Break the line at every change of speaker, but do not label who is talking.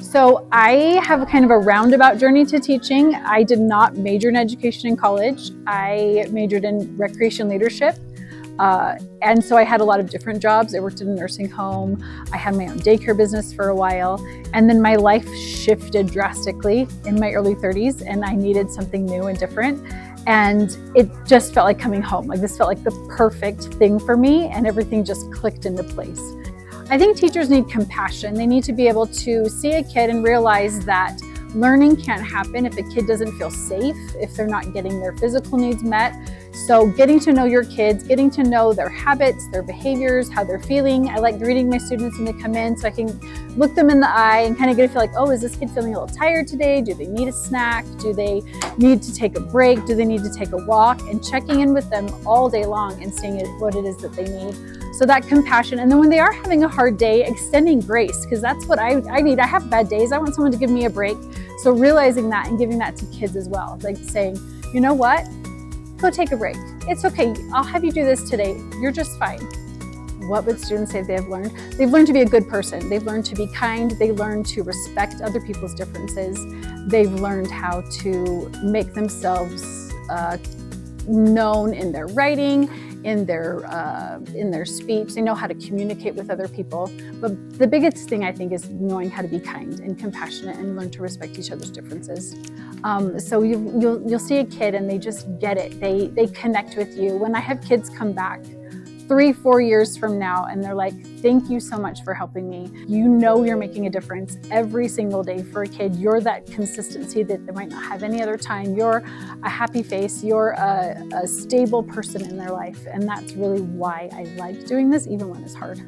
So I have a kind of a roundabout journey to teaching. I did not major in education in college. I majored in recreation leadership. And so I had a lot of different jobs. I worked in a nursing home. I had my own daycare business for a while. And then my life shifted drastically in my early 30s, and I needed something new and different. And it just felt like coming home. Like this felt like the perfect thing for me, and everything just clicked into place. I think teachers need compassion. They need to be able to see a kid and realize that learning can't happen if a kid doesn't feel safe, if they're not getting their physical needs met. So getting to know your kids, getting to know their habits, their behaviors, how they're feeling. I like greeting my students when they come in so I can look them in the eye and kind of get a feel like, oh, is this kid feeling a little tired today? Do they need a snack? Do they need to take a break? Do they need to take a walk? And checking in with them all day long and seeing what it is that they need. So that compassion. And then when they are having a hard day, extending grace, because that's what I need. I have bad days. I want someone to give me a break. So realizing that and giving that to kids as well. Like saying, you know what? Go take a break. It's okay. I'll have you do this today. You're just fine. What would students say they've learned? They've learned to be a good person. They've learned to be kind. They learned to respect other people's differences. They've learned how to make themselves known in their writing, in their speech. They know how to communicate with other people. But the biggest thing I think is knowing how to be kind and compassionate and learn to respect each other's differences. So you'll see a kid and they just get it. They connect with you. When I have kids come back 3-4 years from now and they're like, thank you so much for helping me. You know you're making a difference every single day for a kid. You're that consistency that they might not have any other time. You're a happy face. You're a stable person in their life. And that's really why I like doing this, even when it's hard.